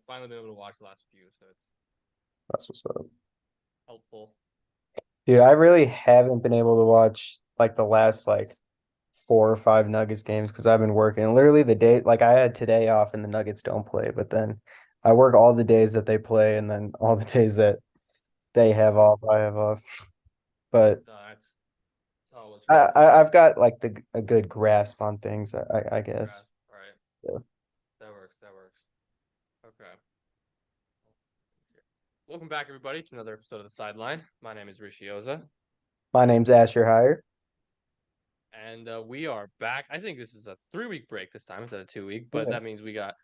finally been able to watch the last few, so it's That's what's up. helpful. Dude, I really haven't been able to watch like the last like 4 or 5 Nuggets games because I've been working. Literally the day like I had today off and the Nuggets don't play, but then I work all the days that they play and then all the days that they have Yeah, off, I have off. But that's always I, rough. I I've got like the a good grasp on things, I guess. Grasp. All right, Yeah. that works. That works. Okay. Welcome back, everybody, to another episode of the Sideline. My name is Rishioza, My name's Asher Hire. and we are back. I think this is a 3 week break this time instead of 2 week, but Yeah. that means we got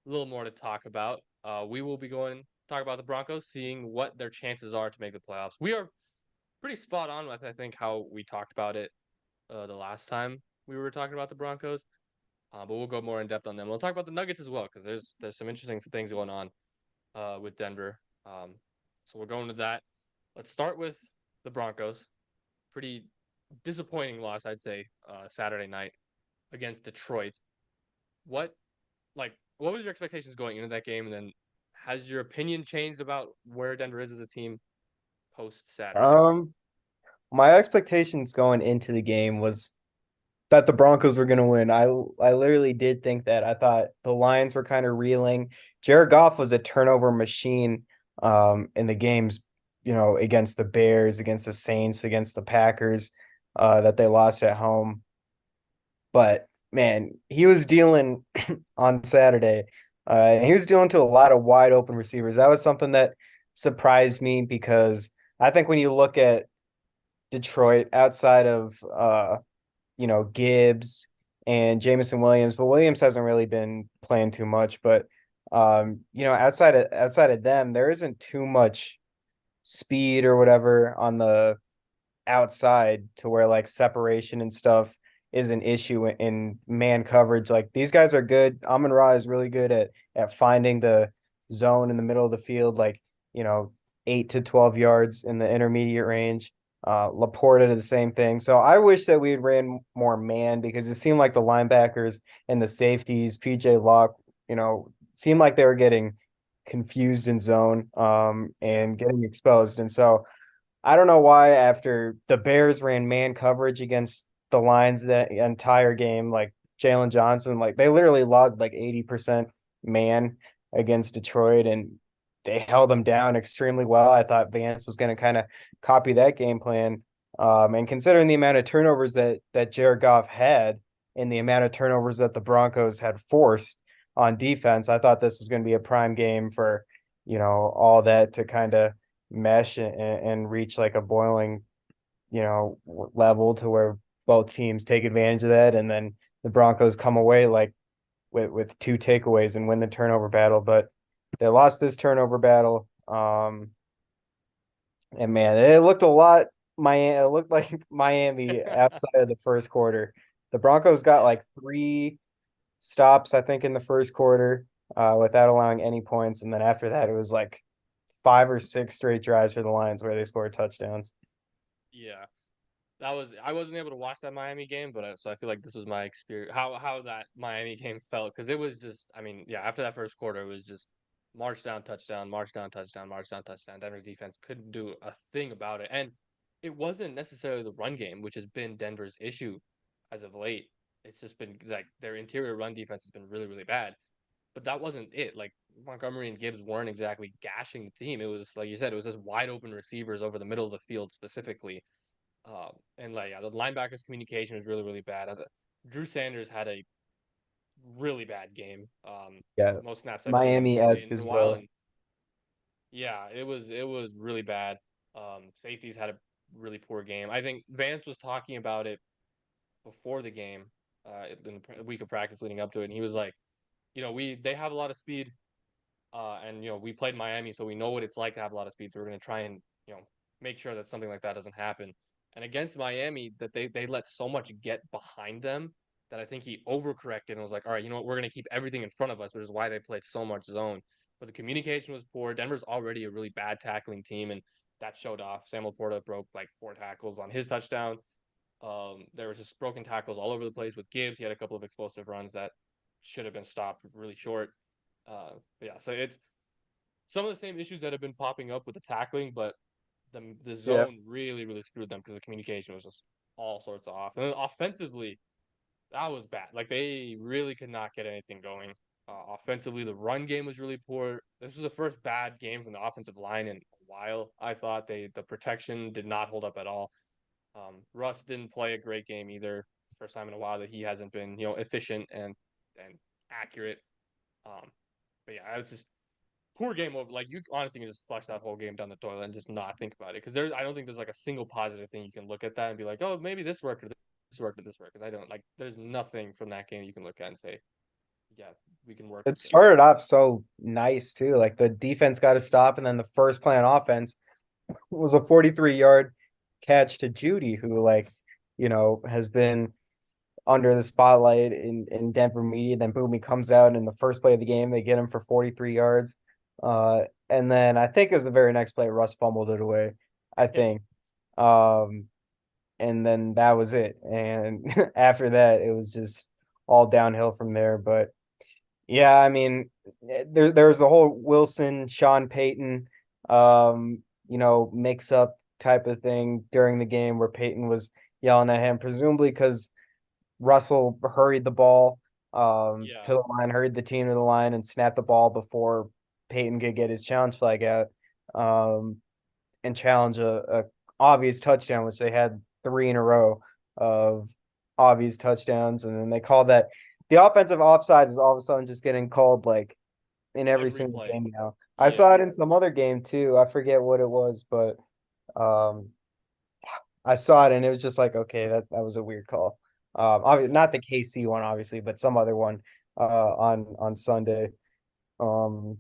a little more to talk about. We will be going talk about the Broncos, seeing what their chances are to make the playoffs. We are pretty spot on with I think how we talked about it the last time we were talking about the Broncos. But we'll go more in depth on them. We'll talk about the Nuggets as well because there's some interesting things going on with Denver. So we're going to that. Let's start with the Broncos. Pretty disappointing loss, I'd say, Saturday night against Detroit. What what was your expectations going into that game, and then has your opinion changed about where Denver is as a team post Saturday? Um, my expectations going into the game was that the Broncos were going to win. I literally did think that. I thought the Lions were kind of reeling. Jared Goff was a turnover machine in the games, against the Bears, against the Saints, against the Packers that they lost at home. But man, he was dealing on Saturday. He was dealing to a lot of wide open receivers. That was something that surprised me because I think when you look at Detroit outside of Gibbs and Jamison Williams, but Williams hasn't really been playing too much. But outside of them, there isn't too much speed or whatever on the outside to where like separation and stuff is an issue in man coverage. Like these guys are good. Amon Ra is really good at finding the zone in the middle of the field, like 8 to 12 yards in the intermediate range. Laporta did the same thing. So I wish that we had ran more man because it seemed like the linebackers and the safeties, PJ Locke, seemed like they were getting confused in zone Yeah. and getting exposed. And so I don't know why after the Bears ran man coverage against the Lions that entire game, like Jalen Johnson, like they literally logged like 80% man against Detroit and they held them down extremely well. I thought Vance was going to kind of copy that game plan. And considering the amount of turnovers that Jared Goff had and the amount of turnovers that the Broncos had forced on defense, I thought this was going to be a prime game for, all that to kind of mesh and reach like a boiling, level to where both teams take advantage of that, and then the Broncos come away like with two takeaways and win the turnover battle. But they lost this turnover battle. And man, it looked a lot. Miami, it looked like Miami outside of the first quarter. The Broncos got Yeah. like 3 stops, I think, in the first quarter, without allowing any points, and then after that, it was like 5 or 6 straight drives for the Lions where they scored touchdowns. Yeah. That was I wasn't able to watch that Miami game, but so I feel like this was my experience how that Miami game felt because it was just I mean yeah after that first quarter it was just march down touchdown, march down touchdown. Denver's defense couldn't do a thing about it, and it wasn't necessarily the run game, which has been Denver's issue as of late. It's just been like their interior run defense has been really really bad, but that wasn't it. Like Montgomery and Gibbs weren't exactly gashing the team. It was like you said, it was just wide open receivers over the middle of the field specifically and like yeah, the linebackers communication was really really bad. Drew Sanders had a really bad game. Yeah, Most snaps I've seen him play Miami-esque in a as while, well. and yeah, it was really bad. Safeties had a really poor game. I think Vance was talking about it before the game, in the week of practice leading up to it, and he was like, they have a lot of speed, and we played Miami, so we know what it's like to have a lot of speed. So we're gonna try and make sure that something like that doesn't happen. And against Miami, that they let so much get behind them that I think he overcorrected and was like, all right, you know what, we're gonna keep everything in front of us, which is why they played so much zone. But the communication was poor. Denver's already a really bad tackling team, and that showed off. Sam Laporta broke like 4 tackles on his touchdown. There was just broken tackles all over the place with Gibbs. He had a couple of explosive runs that should have been stopped really short. But yeah, so it's some of the same issues that have been popping up with the tackling, but the Yeah. zone really really screwed them because the communication was just all sorts of off. And then offensively, that was bad. Like they really could not get anything going. Offensively, the run game was really poor. This was the first bad game from the offensive line in a while. I thought the protection did not hold up at all. Russ didn't play a great game either. First time in a while that he hasn't been efficient and accurate. Um, but yeah, I was just poor game over. Like you honestly can just flush that whole game down the toilet and just not think about it because I don't think there's like a single positive thing you can look at that and be like, oh, maybe this worked or this worked or this worked. Because I don't like. There's nothing from that game you can look at and say, yeah, we can work It with this. started off so nice too. Like the defense got to stop, and then the first play on offense was a 43-yard catch to Judy, who has been under the spotlight in Denver media. Then boom, he comes out in the first play of the game. They get him for 43 yards. And then I think it was the very next play, Russ fumbled it away, I think. Um, and then that was it. And after that, it was just all downhill from there. But yeah, I mean, there's the whole Wilson, Sean Payton, mix up type of thing during the game where Payton was yelling at him, presumably because Russell hurried the ball Yeah, to the line, hurried the team to the line, and snapped the ball before Peyton could get his challenge flag out um, and challenge a obvious touchdown, which they had three in a row of obvious touchdowns, and then they called that the offensive offsides is all of a sudden just getting called like in every every single play. game now. I saw Yeah, it in some other game too. I forget what it was, but um, I saw it and it was just like, okay, that was a weird call. yeah, Not the KC one, obviously, but some other one on Sunday. Um,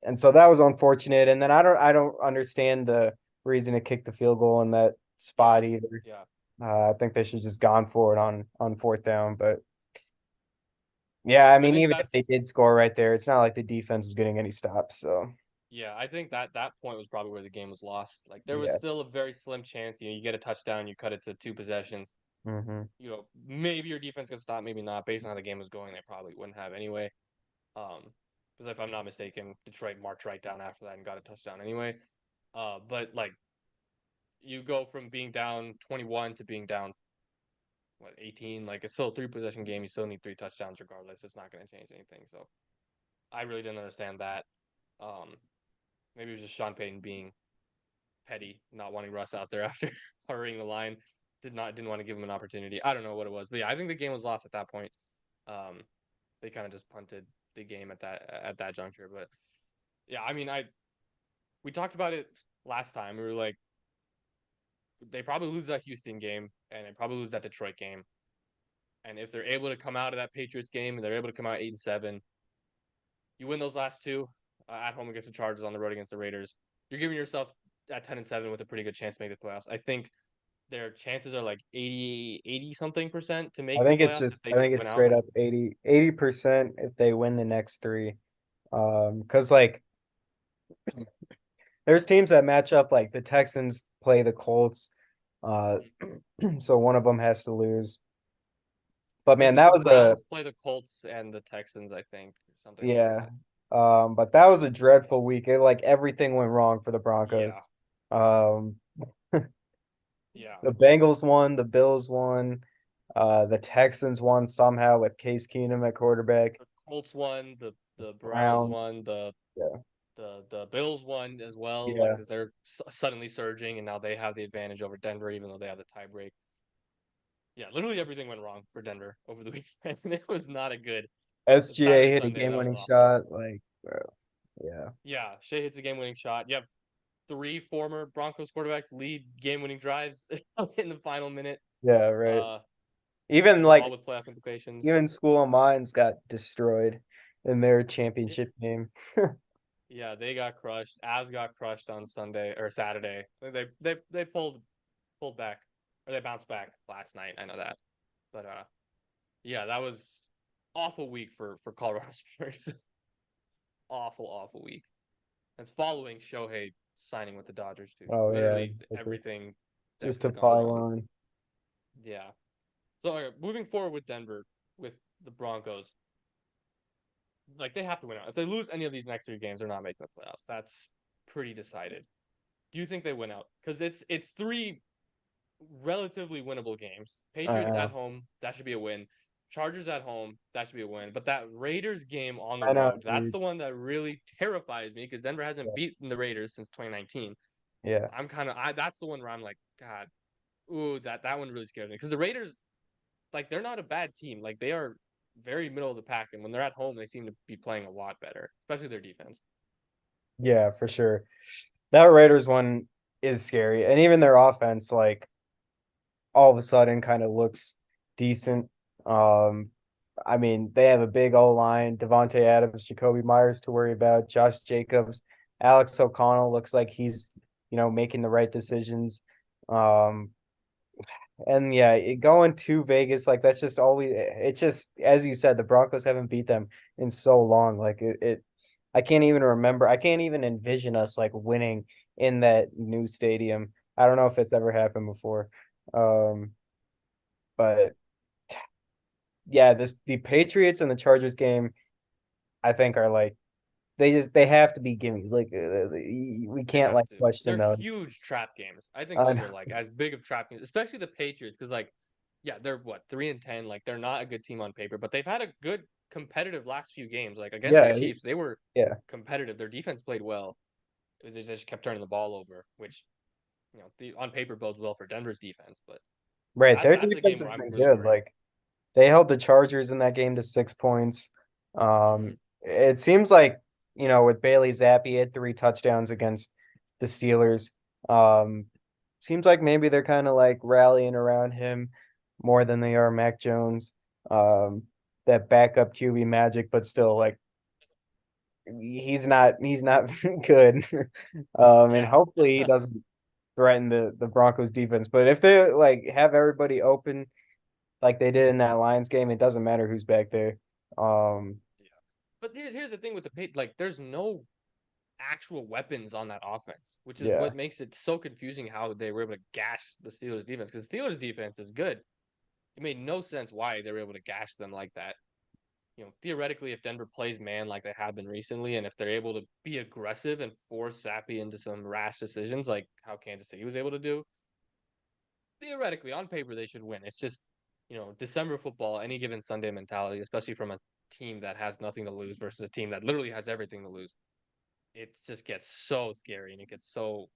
and so that was unfortunate. And then I don't understand the reason to kick the field goal in that yeah, spot either. yeah. I think they should just gone for it on fourth down. But yeah, I I mean, think even if they that's did score right there, it's not like the defense was getting any stops. So yeah. I think that point was probably where the game was lost. Like there was yeah. still a very slim chance. You get a touchdown, you cut it to two possessions. Hmm. Maybe your defense could stop, maybe not. Based on how the game was going, they probably wouldn't have anyway. Because if I'm not mistaken, Detroit marched right down after that and got a touchdown anyway. But like you go from being down 21 to being down 18. Like it's still a three possession game. You still need three touchdowns regardless. It's not going to change anything. So I really didn't understand that. Um, Maybe it was just Sean Payton being petty, not wanting Russ out there after hurrying the line. Didn't want to give him an opportunity. I don't know what it was, but yeah, I think the game was lost at that point. Um, they kind of just punted the game at that juncture. But yeah, I mean, I we talked about it last time. We were like, they probably lose that Houston game and they probably lose that Detroit game. And if they're able to come out of that Patriots game and they're able to come out 8-7, you win those last two at home against the Chargers, on the road against the Raiders. You're giving yourself at 10-7 with a pretty good chance to make the playoffs. I think their chances are like 80 something percent to make the playoffs if they I just think win it's out. straight up 80% if they win the next three. Because like there's teams that match up like the Texans play the Colts. Uh, Mhm. so one of them has to lose. But Who's man, it? that The was a Browns play the Colts and the Texans, I think, or something like yeah. that. But that was a dreadful week. Like everything went wrong for the Broncos. Yeah, Um, yeah. the Bengals won, the Bills won, the Texans won somehow with Case Keenum at quarterback. The Colts won, the Browns Browns, won, yeah, the Bills won as well, like yeah. because they're suddenly surging and now they have the advantage over Denver, even though they have the tiebreak. Yeah, literally everything went wrong for Denver over the weekend. It was not a good SGA Saturday, hit a Sunday. That was game-winning awful. shot. Like, bro, yeah, Yeah, Shea hits a game-winning shot. You have three former Broncos quarterbacks lead game-winning drives in the final minute. yeah, right. Uh, Even and all like with playoff implications. even School of Mines got destroyed in their Yeah, championship game. yeah, they got crushed. As got crushed on Sunday or Saturday. They pulled back or they bounced back last night. I know that, but yeah, that was awful week for Colorado Springs. Awful week. That's following Shohei signing with the Dodgers too. So Oh yeah, literally exactly. everything Just definitely to gone pile wrong. on. Yeah. So moving forward with Denver with the Broncos, like they have to win out. If they lose any of these next three games, they're not making the playoffs. That's pretty decided. Do you think they win out? Because it's three relatively winnable games. Patriots at know. home, that should be a win. Chargers at home, that should be a win. But that Raiders game on the I know, road, that's dude. the one that really terrifies me because Denver hasn't beaten the Raiders since 2019. Yeah. I'm kind of I that's the one where I'm like, God, ooh, that one really scares me because the Raiders, like, they're not a bad team. Like, they are very middle of the pack, and when they're at home, they seem to be playing a lot better, especially their defense. Yeah, for sure. That Raiders one is scary. And even their offense, like all of a sudden kind of looks decent. Um, I mean, they have a big O line, Devontae Adams, Jacoby Myers to worry about, Josh Jacobs, Alex O'Connell looks like he's, making the right decisions. Um, and yeah, going to Vegas, like that's just always it just as you said, the Broncos haven't beat them in so long. Like I can't even remember. I can't even envision us like winning in that new stadium. I don't know if it's ever happened before. Um, but yeah, the Patriots and the Chargers game, I think are like they have to be gimmies. Like we They can't have like to. question They're those. huge trap games. I think Uh, those are like as big of trap games, especially the Patriots, because like, yeah, they're what 3-10. Like they're not a good team on paper, but they've had a good competitive last few games. Like against the yeah, Chiefs, they were yeah, competitive. Their defense played well. They just kept turning the ball over, which on paper bodes well for Denver's defense. But right. Their that's a defense game where has I'm been really good. worried. Like they held the Chargers in that game to 6 points. Mm-hmm. It seems like, with Bailey Zappi had 3 touchdowns against the Steelers. Um, seems like maybe they're kind of like rallying around him more than they are Mac Jones. Um, that backup QB magic, but still like he's not good. And Yeah. hopefully he doesn't threaten the Broncos defense. But if they like have everybody open like they did in that Lions game, it doesn't matter who's back there. Um, Yeah. But here's the thing with the Patriots. Like, there's no actual weapons on that offense, which is yeah, what makes it so confusing how they were able to gash the Steelers defense. Because Steelers defense is good. It made no sense why they were able to gash them like that. Theoretically, if Denver plays man like they have been recently, and if they're able to be aggressive and force Sappy into some rash decisions like how Kansas City was able to do, theoretically, on paper, they should win. It's just, December football, any given Sunday mentality, especially from a team that has nothing to lose versus a team that literally has everything to lose. It just gets so scary and it gets so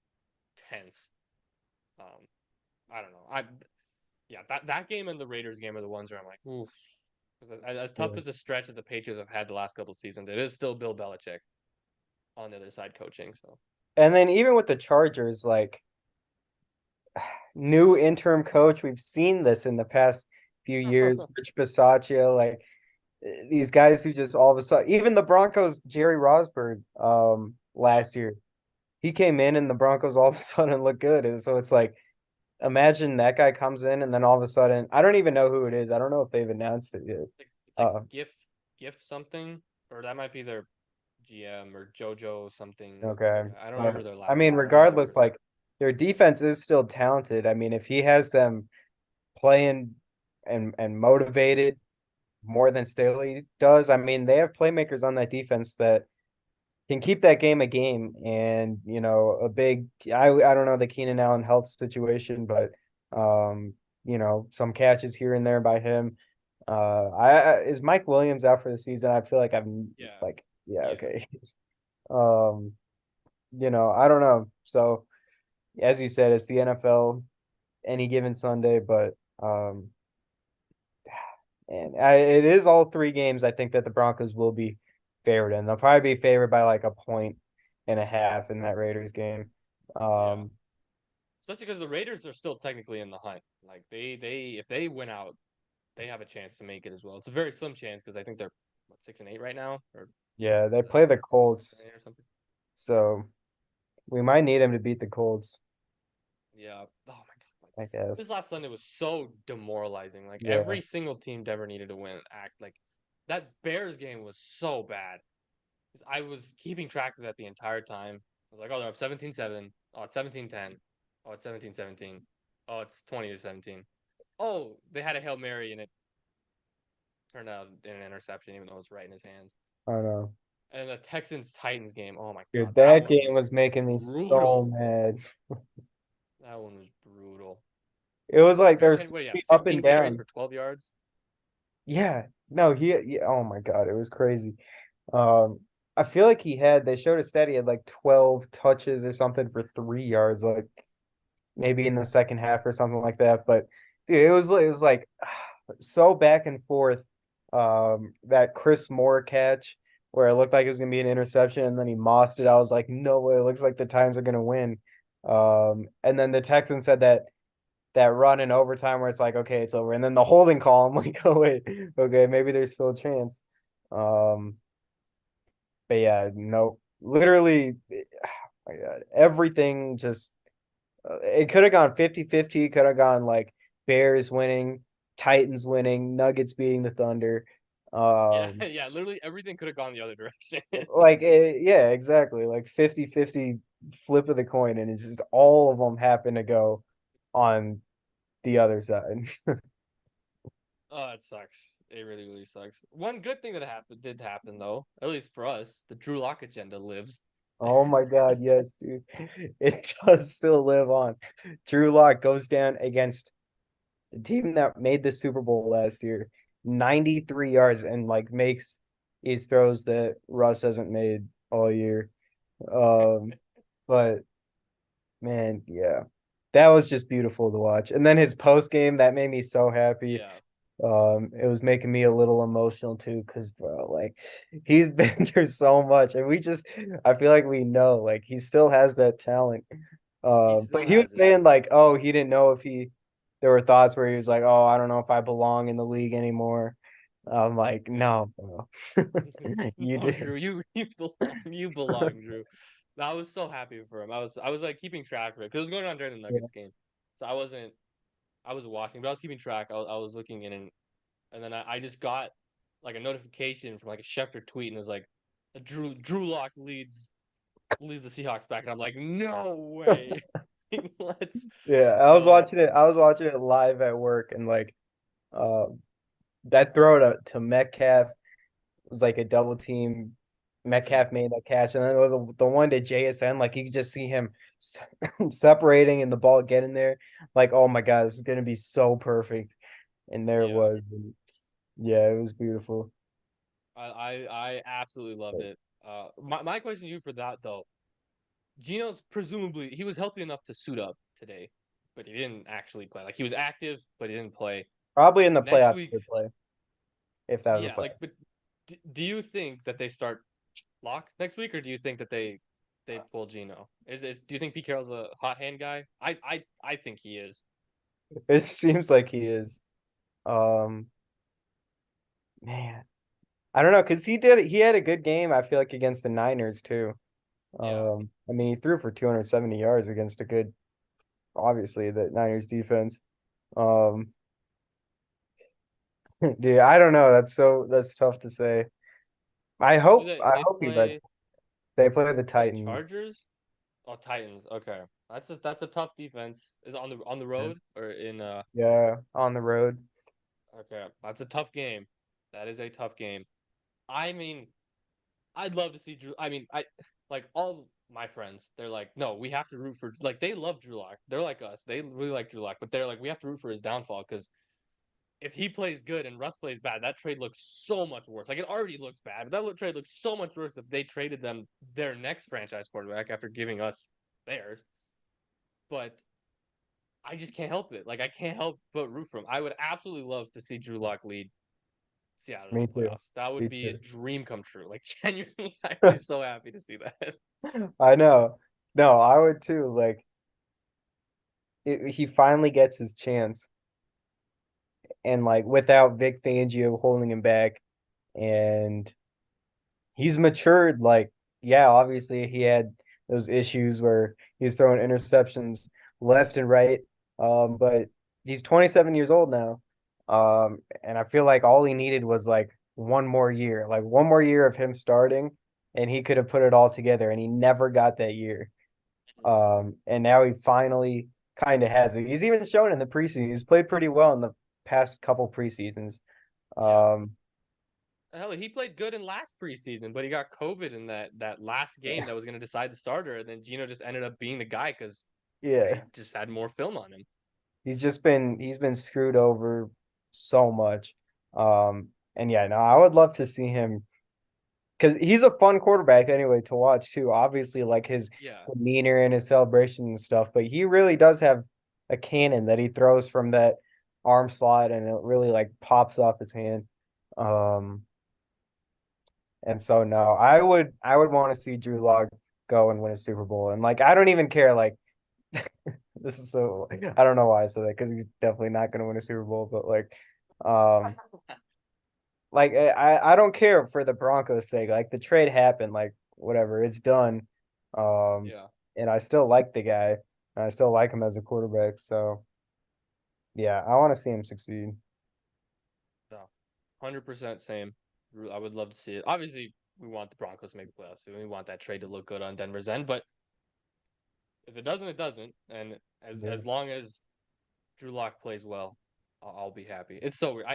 tense. Um, I don't know. Yeah, that game and the Raiders game are the ones where I'm like, ooh, as tough yeah. as a stretch as the Patriots have had the last couple of seasons, it is still Bill Belichick on the other side coaching. So And then even with the Chargers, like new interim coach, we've seen this in the past few years. Rich Bisaccia, like these guys who just all of a sudden, even the Broncos, Jerry Rosburg, yep, last year, he came in and the Broncos all of a sudden look good. And so it's like, imagine that guy comes in and then all of a sudden, I don't even know who it is. I don't know if they've announced it yet. it's like Uh, GIF something, or that might be their GM or JoJo something. okay. I don't remember But their I last mean, name. I don't remember. regardless, like their defense is still talented. I mean, if he has them playing and motivated more than Staley does, I mean, they have playmakers on that defense that can keep that game a game. And a big, I don't know the Keenan Allen health situation, but some catches here and there by him. I is Mike Williams out for the season? I feel like I'm Yeah, like, yeah, yeah, okay. um, I don't know. So as you said, it's the NFL any given Sunday, but and it is all 3 games. I think that the Broncos will be favored, and they'll probably be favored by like a point and a half in that Raiders game. yeah. Um, Especially because the Raiders are still technically in the hunt. Like they if they win out, they have a chance to make it as well. It's a very slim chance because I think they're what 6-8 right now, or yeah, they play 7, the 7, Colts, 8 or something. so we might need him to beat the Colts, Yeah. Oh my god. Like I guess. this last Sunday was so demoralizing. Like Yeah, every single team Denver needed to win. Act like that Bears game was so bad. 'Cause I was keeping track of that the entire time. I was like, oh, they're up 17-7. Oh, it's 17-10. Oh, it's 17-17. Oh, it's 20-17. Oh, they had a Hail Mary and it turned out in an interception, even though it was right in his hands. I know. And the Texans Titans game. Oh my God, Dude, that that one game was was making me so brutal. mad. That one was brutal. It was like Derrick there's Henry, so wait, yeah, many up and 15 carries down. for 12 yards. Yeah. No, oh my God, it was crazy. Um, I feel like they showed a stat he had like 12 touches or something for 3 yards, like maybe in the second half or something like that. But dude, it was like so back and forth. That Chris Moore catch where it looked like it was gonna be an interception and then he mossed it. I was like, no way, it looks like the Titans are gonna win. And then the Texans said that run in overtime where it's like, okay, it's over. And then the holding call, I'm like, oh wait, okay, maybe there's still a chance. Um, but yeah, no, literally, oh my God, everything just it could have gone 50-50, could have gone like Bears winning, Titans winning, Nuggets beating the Thunder. Yeah, Um, yeah, literally everything could have gone the other direction. yeah, exactly. Like 50-50 flip of the coin, and it's just all of them happen to go on the other side. Oh, it sucks. It really, really sucks. One good thing that happened did happen though, at least for us, the Drew Lock agenda lives. Oh my God, yes, dude. It does still live on. Drew Lock goes down against the team that made the Super Bowl last year, 93 yards and like makes these throws that Russ hasn't made all year. Um, but man, yeah. That was just beautiful to watch. And then his post game, that made me so happy. Yeah, It was making me a little emotional too, because bro, like he's been through so much, and I feel like we know, like he still has that talent. he But still he was has it. saying like, oh, he didn't know if there were thoughts where he was like, oh, I don't know if I belong in the league anymore. I'm like, no, bro, you No, do. Drew, you belong. You belong, Drew. I was so happy for him. I was like keeping track of it because it was going on during the Yeah. Nuggets game, so I was watching, but I was keeping track. I was looking in, and then I just got like a notification from like a Schefter tweet, and it was like, Drew Lock leads the Seahawks back, and I'm like, no way. Let's Yeah, go. I was watching it live at work, and like, um, that throw to Metcalf was like a double team. Mm, Metcalf made that catch, and then the one to JSN, like you could just see him separating and the ball getting there. Like, oh my God, this is gonna be so perfect. And there it yeah, was. And yeah, it was beautiful. I absolutely loved it. My question to you for that though, Gino's presumably he was healthy enough to suit up today, but he didn't actually play. Like he was active, but he didn't play. Probably in the Next playoffs week, to play if that was a yeah, play. like, but do you think that they start Lock next week, or do you think that they pull Gino? Do you think Pete Carroll's a hot hand guy? I think he is. It seems like he is. Um, man, I don't know because he had a good game. I feel like against the Niners too. Yeah. I mean, he threw for 270 yards against a good, obviously, the Niners defense. Um, dude, I don't know. That's tough to say. Who they I they hope he does. play They play the play the Titans. Chargers? Oh, Titans. Okay. That's a tough defense. Is it on the road or in Yeah, on the road. okay. That's a tough game. That is a tough game. I mean, I'd love to see Drew. I mean, I like all my friends. They're like, no, we have to root for like they love Drew Lock. They're like us. They really like Drew Lock, but they're like we have to root for his downfall because if he plays good and Russ plays bad, that trade looks so much worse. Like it already looks bad, but that trade looks so much worse if they traded them their next franchise quarterback after giving us theirs. But I just can't help it. Like I can't help but root for him. I would absolutely love to see Drew Lock lead Seattle to the Me too. playoffs. That would Me be a too. dream come true. Like genuinely, I'd be so happy to see that. I know. No, I would too. Like he finally gets his chance, and like without Vic Fangio holding him back, and he's matured. Like, yeah, obviously he had those issues where he's throwing interceptions left and right. But he's 27 years old now. And I feel like all he needed was like one more year of him starting, and he could have put it all together, and he never got that year. And now he finally kind of has it. He's even shown in the preseason. He's played pretty well in the past couple preseasons. Yeah. Um, Hell, he played good in last preseason, but he got COVID in that last game Yeah. that was going to decide the starter, and then Gino just ended up being the guy because they Yeah. just had more film on him. He's been screwed over so much. And yeah, no, I would love to see him because he's a fun quarterback anyway to watch too. Obviously, like his Yeah, demeanor and his celebration and stuff, but he really does have a cannon that he throws from that arm slot, and it really like pops off his hand. Um, and so no, I would want to see Drew Lock go and win a Super Bowl, and like I don't even care like this is so I don't know why I said that because he's definitely not going to win a Super Bowl, but um, I don't care for the Broncos' sake. Like the trade happened, like whatever, it's done. Um, yeah, and I still like the guy. And I still like him as a quarterback. So yeah, I want to see him succeed. no, 100% same. I would love to see it. Obviously, we want the Broncos to make the playoffs. We want that trade to look good on Denver's end, but if it doesn't, it doesn't. And Yeah. as long as Drew Lock plays well, I'll be happy. It's so weird.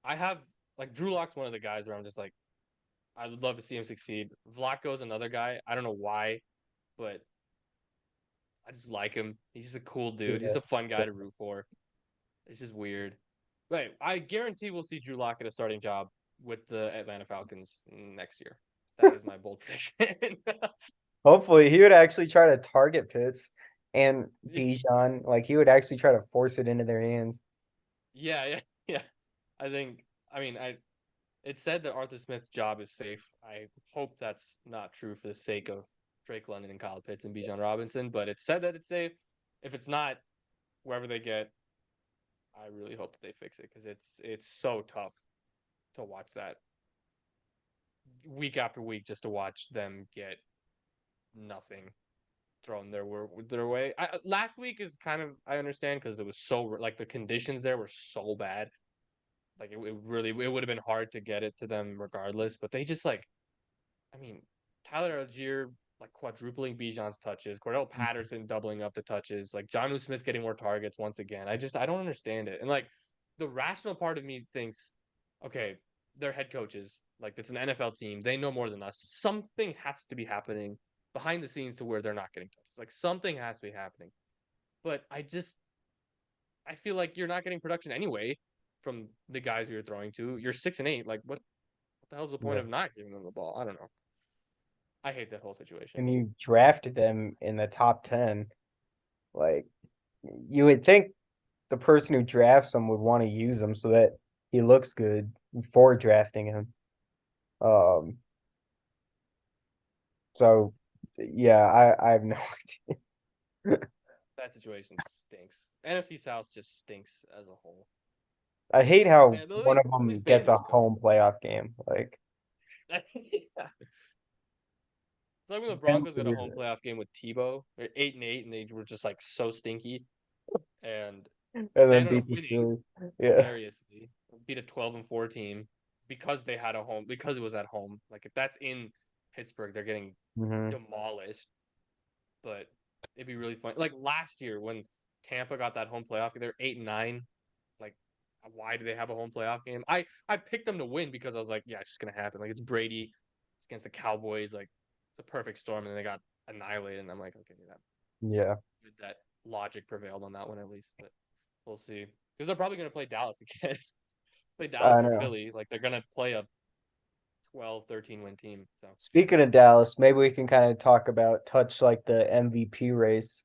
I have like Drew Lock's one of the guys where I'm just like I would love to see him succeed. Vlatko's another guy. I don't know why, but I just like him. He's just a cool dude. He's Yeah. a fun guy to root for. It's just weird. But I guarantee we'll see Drew Lock at a starting job with the Atlanta Falcons next year. That is my bold prediction. Hopefully, he would actually try to target Pitts and Bijan. Like he would actually try to force it into their hands. Yeah, yeah, yeah. I think. I mean, I. It said that Arthur Smith's job is safe. I hope that's not true for the sake of Drake London and Kyle Pitts and Bijan Robinson, but it said that it's safe. If it's not, wherever they get, I really hope that they fix it because it's so tough to watch that week after week just to watch them get nothing thrown their way. Last week is kind of I understand because it was so like the conditions there were so bad. Like it really it would have been hard to get it to them regardless, but they just like I mean, Tyler Algier like quadrupling Bijan's touches, Cordell Patterson doubling up the touches, like Johnu Smith getting more targets once again. I don't understand it. And like the rational part of me thinks, okay, they're head coaches, like it's an NFL team. They know more than us. Something has to be happening behind the scenes to where they're not getting touches. Like something has to be happening. But I feel like you're not getting production anyway from the guys you're throwing to. You're 6-8. Like what the hell's the point Yeah. of not giving them the ball? I don't know. I hate that whole situation. And you drafted them in the top 10. Like you would think the person who drafts him would want to use him so that he looks good before drafting him. Um, so yeah, I have no idea. That situation stinks. NFC South just stinks as a whole. I hate how But one of at them least gets a Bama's good. home playoff game. Like, Yeah. It's like when the and Broncos got a home playoff game with Tebow. They're 8-8, and they were just like so stinky, and they then ended up beat the winning Steelers. Yeah. hilariously. Beat a 12-4 team because they had a home because it was at home. Like if that's in Pittsburgh, they're getting Hmm. demolished. But it'd be really fun. Like last year when Tampa got that home playoff, they're 8-9. Like, why do they have a home playoff game? I picked them to win because I was like, yeah, it's just gonna happen. Like it's Brady, it's against the Cowboys. Like it's a perfect storm, and they got annihilated. And I'm like, okay, Yeah. that logic prevailed on that one at least. But we'll see because they're probably gonna play Dallas again. Play I Dallas or know. Philly. Like they're gonna play a 12, 13 win team. So Speaking of Dallas, maybe we can kind of talk about touch like the MVP race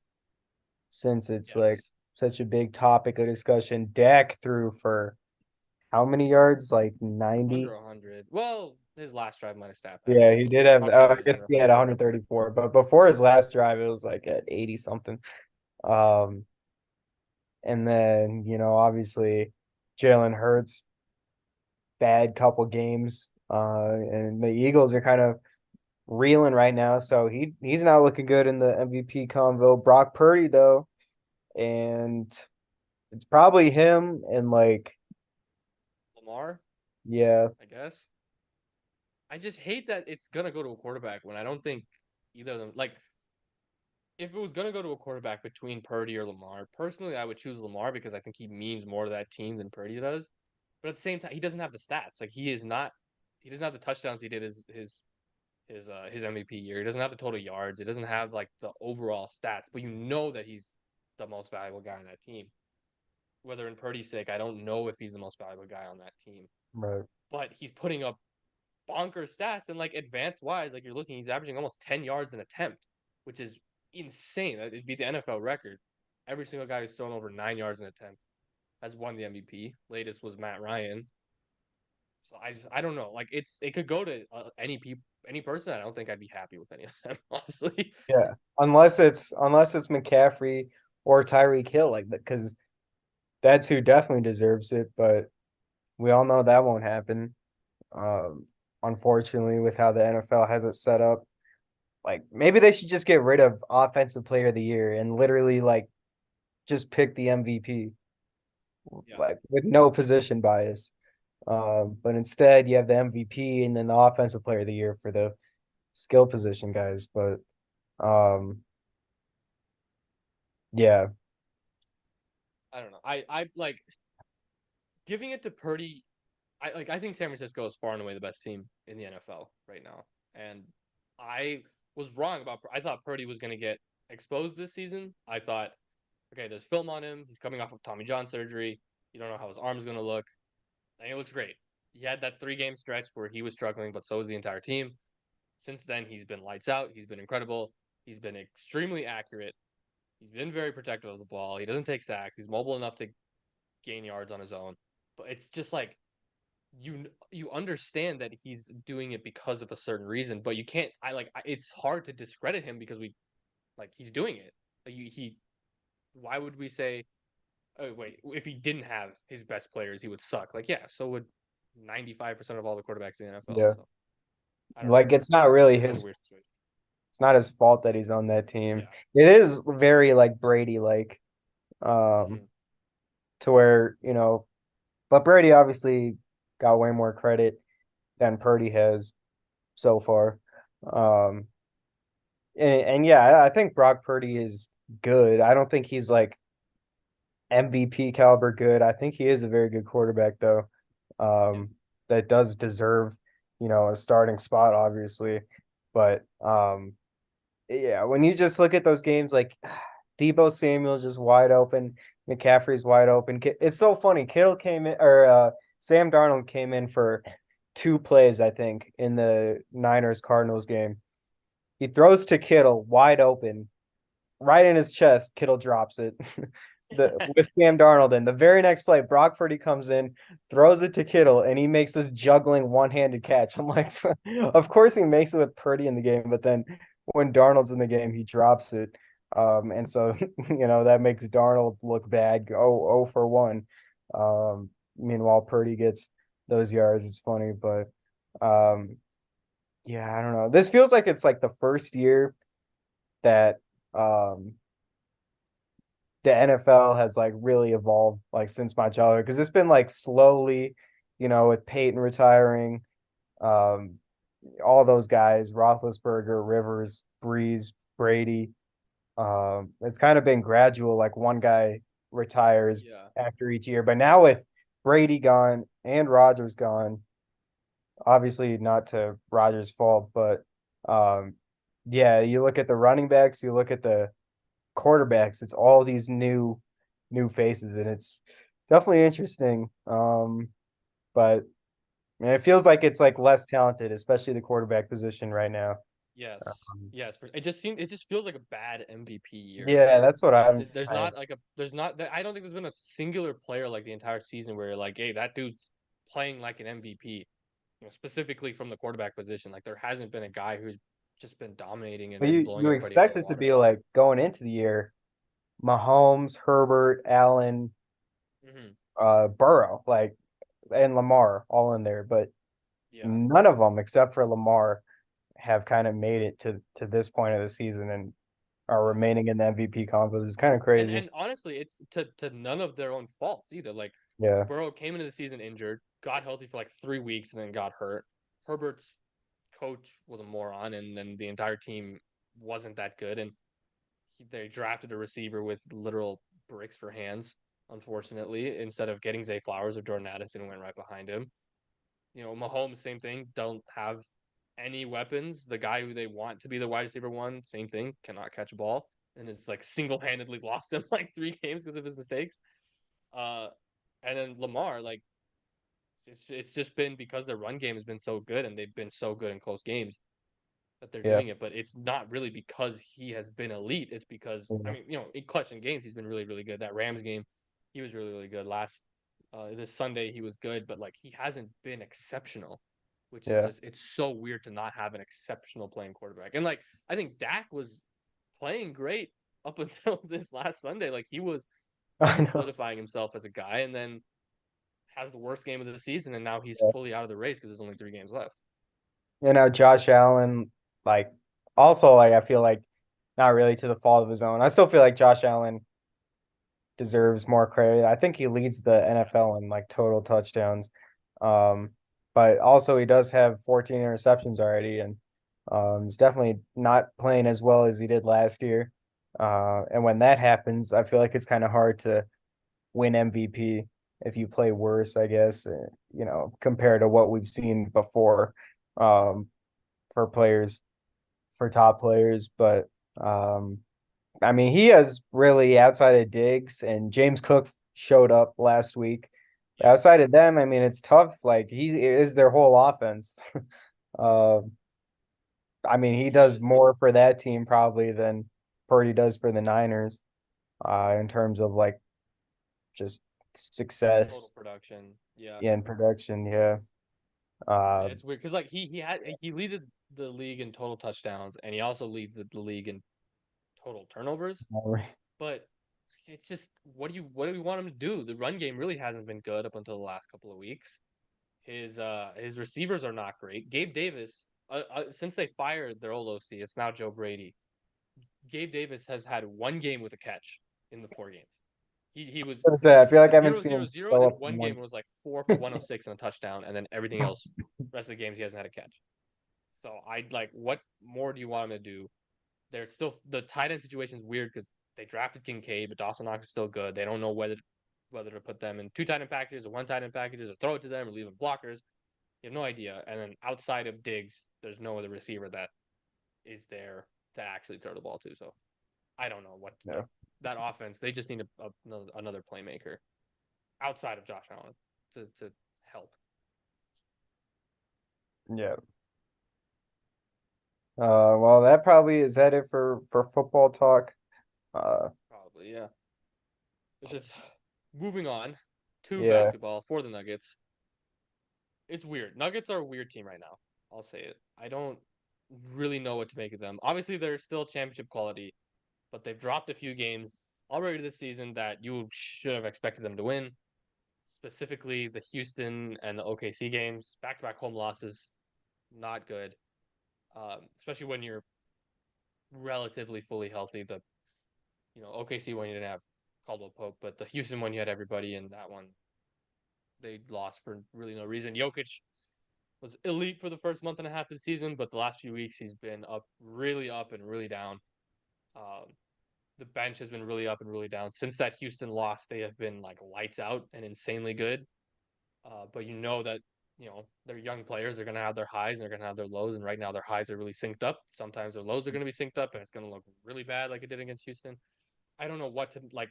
since it's like yes, such a big topic of discussion. Dak threw for how many yards? Like under 90. 100. Well, his last drive might have stat padded Yeah, a he little did bit. have. I'll give I you his guess under he had 100. 134, but before his last drive, it was like at 80 something. Yeah. Um, and then obviously Jalen Hurts bad couple games. And the Eagles are kind of reeling right now, so he's not looking good in the MVP convo. Brock Purdy though, and it's probably him and like Lamar, yeah, I guess. I just hate that it's gonna go to a quarterback when I don't think either of them like if it was gonna go to a quarterback between Purdy or Lamar, personally I would choose Lamar because I think he means more to that team than Purdy does. But at the same time, he doesn't have the stats. Like he is not. he doesn't have the touchdowns he did his MVP year. He doesn't have the total yards. He doesn't have like the overall stats, but you know that he's the most valuable guy on that team. Whether in Purdy's sake, I don't know if he's the most valuable guy on that team, Right. but he's putting up bonkers stats and like advanced wise, like you're looking, he's averaging almost 10 yards an attempt, which is insane. It'd be the NFL record. Every single guy who's thrown over 9 yards an attempt has won the MVP. Latest was Matt Ryan. So I don't know. Like it could go to any person. I don't think I'd be happy with any of them, honestly. Yeah. Unless it's McCaffrey or Tyreek Hill, like that, because that's who definitely deserves it. But we all know that won't happen. Um, Unfortunately, with how the NFL has it set up, like maybe they should just get rid of Offensive Player of the Year and literally like just pick the MVP, Yeah, like with no position bias. But instead, you have the MVP and then the Offensive Player of the Year for the skill position guys. But um, yeah, I don't know. I like giving it to Purdy. I think San Francisco is far and away the best team in the NFL right now, and I was wrong about. I thought Purdy was going to get exposed this season. I thought, okay, there's film on him. He's coming off of Tommy John surgery. You don't know how his arm's going to look. And it looks great. He had that 3 game stretch where he was struggling, but so was the entire team. Since then, he's been lights out. He's been incredible. He's been extremely accurate. He's been very protective of the ball. He doesn't take sacks. He's mobile enough to gain yards on his own. But it's just like you understand that he's doing it because of a certain reason, but you can't. It's hard to discredit him because we like he's doing it. Like he why would we say, oh wait, if he didn't have his best players, he would suck? Like yeah, so would 95% of all the quarterbacks in the NFL. yeah. So I don't know. Like it's not really It's just a his. weird situation. It's not his fault that he's on that team. Yeah. It is very like Brady like, um, Hmm. to where but Brady obviously got way more credit than Purdy has so far. Um, and yeah, I think Brock Purdy is good. I don't think he's like MVP caliber good. I think he is a very good quarterback though. Yeah. That does deserve, a starting spot, obviously. But yeah, when you just look at those games, like Debo Samuel's just wide open, McCaffrey's wide open. It's so funny. Kittle came in, or Sam Darnold came in for 2 plays, I think, in the Niners Cardinals game. He throws to Kittle wide open, right in his chest. Kittle drops it. The with Sam Darnold in the very next play, Brock Purdy comes in, throws it to Kittle, and he makes this juggling one-handed catch. I'm like, of course he makes it with Purdy in the game, but then when Darnold's in the game, he drops it. And so that makes Darnold look bad. Go 0 for 1. Meanwhile, Purdy gets those yards. It's funny, but yeah, I don't know. This feels like it's like the first year that um the NFL has like really evolved like since my childhood because it's been like slowly, with Peyton retiring, um, all those guys, Roethlisberger, Rivers, Breeze, Brady. It's kind of been gradual, like one guy retires Yeah. after each year. But now with Brady gone and Rodgers gone, obviously not to Rodgers' fault, but um, yeah, you look at the running backs, you look at the quarterbacks, it's all these new faces, and it's definitely interesting. But man, it feels like it's like less talented, especially the quarterback position right now. Yes. Um, Yes. It just feels like a bad MVP year. Like yeah, that's what there's I not like a there's not I don't think there's been a singular player like the entire season where you're like, hey, that dude's playing like an MVP. Specifically from the quarterback position. Like there hasn't been a guy who's just been dominating but and blowing you everybody out of expect the it to water. be like going into the year, Mahomes, Herbert, Allen, Hmm. Burrow, like and Lamar all in there, but Yeah. none of them except for Lamar have kind of made it to this point of the season and are Yeah. remaining in the MVP convo. It's kind of And crazy. and honestly, it's to none of their own faults either. Like Yeah. Burrow came into the season injured, got healthy for like 3 weeks, and then got hurt. Herbert's coach was a moron, and then the entire team wasn't that good. And they drafted a receiver with literal bricks for hands, unfortunately, instead of getting Zay Flowers or Jordan Addison, who went right behind him. Mahomes, same thing, don't have any weapons. The guy who they want to be the wide receiver one, same thing, cannot catch a ball and is like single handedly lost him like 3 games because of his mistakes. Uh, and then Lamar, like it's just been because their run game has been so good and they've been so good in close games that they're Yeah. doing it. But it's not really because he has been elite. It's because I Yeah. mean, in clutch in games he's been really really good. That Rams game, he was really really good. This Sunday he was good, but like he hasn't been exceptional, which is Yeah. just it's so weird to not have an exceptional playing quarterback. And like I think Dak was playing great up until this last Sunday. Like he was I really know. solidifying himself as a guy, and then has the worst game of the season, and now he's Yeah. fully out of the race because there's only 3 games left. Josh Allen, like also like I feel like not really to the fault of his own. I still feel like Josh Allen deserves more credit. I think he leads the NFL in like total touchdowns. Um, but also he does have 14 interceptions already, and he's definitely not playing as well as he did last year. And when that happens, I feel like it's kind of hard to win MVP if you play worse, I guess, compared to what we've seen before, um, for players, for top players. But um, I mean, he has really outside of Diggs and James Cook showed up last week. Yeah, Outside of them, I mean, it's tough. Like he is their whole offense. uh, I mean, he he does is more for that team probably than Purdy does for the Niners, in terms of like just total success production. Yeah, in production. Yeah. yeah, Uh, it's weird because like he leads the league in total touchdowns, and he also leads the league in total turnovers. But it's just what do we want him to do? The run game really hasn't been good up until the last couple of weeks. His receivers are not great. Gabe Davis, since they fired their old OC, it's now Joe Brady. Gabe Davis has had 1 game with a catch in the 4 games. He was gonna say, I feel like I haven't zero seen zero him zero, show and up in one game one. was like 4 for 106 and a touchdown, and then everything else, rest of the games he hasn't had a catch. So I like, what more do you want him to do? There's still the tight end situation is weird because they drafted Kincaid, but Dawson Knox is still good. They don't know whether to put them in 2 tight end packages or 1 tight end packages or throw it to them or leave them blockers. You have no idea. And then outside of Diggs, there's no other receiver that is there to actually throw the ball to. So I don't know what like No. that offense. They just need another playmaker outside of Josh Allen to help. Yeah. Well, that probably is that it for football talk. Uh, Probably, yeah. It's just moving on to yeah. basketball for the Nuggets. It's weird. Nuggets are a weird team right now. I'll say it. I don't really know what to make of them. Obviously, they're still championship quality, but they've dropped a few games already this season that you should have expected them to win. Specifically, the Houston and the OKC games, back-to-back home losses, not good. Especially when you're relatively fully healthy. The OKC one you didn't have Caldwell Pope, but the Houston one you had everybody, and that one they lost for really no reason. Jokic was elite for the first month and a half of the season, but the last few weeks he's been up and really down. Um, the bench has been really up and really down. Since that Houston loss, they have been like lights out and insanely good. But that they're young players. They're gonna have their highs and they're gonna have their lows. And right now their highs are really synced up. Sometimes their lows are gonna be synced up, and it's gonna look really bad like it did against Houston. I don't know what to like.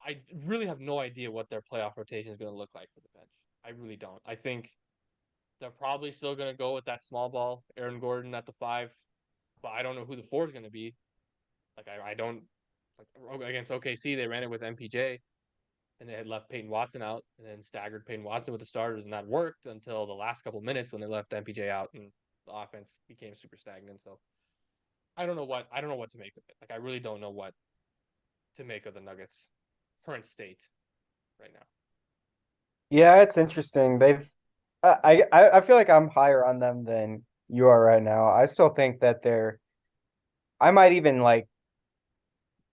I really have no idea what their playoff rotation is gonna look like for the bench. I really don't. I think they're probably still gonna go with that small ball, Aaron Gordon at the 5, but I don't know who the 4 is gonna be. Like I don't like against OKC they ran it with MPJ and they had left Peyton Watson out and then staggered Peyton Watson with the starters, and that worked until the last couple minutes when they left MPJ out and the offense became super stagnant. So I don't know what to make of it. Like I really don't know what to make of the Nuggets current state right now. Yeah, it's interesting. I feel like I'm higher on them than you are right now. I still think that I might even like,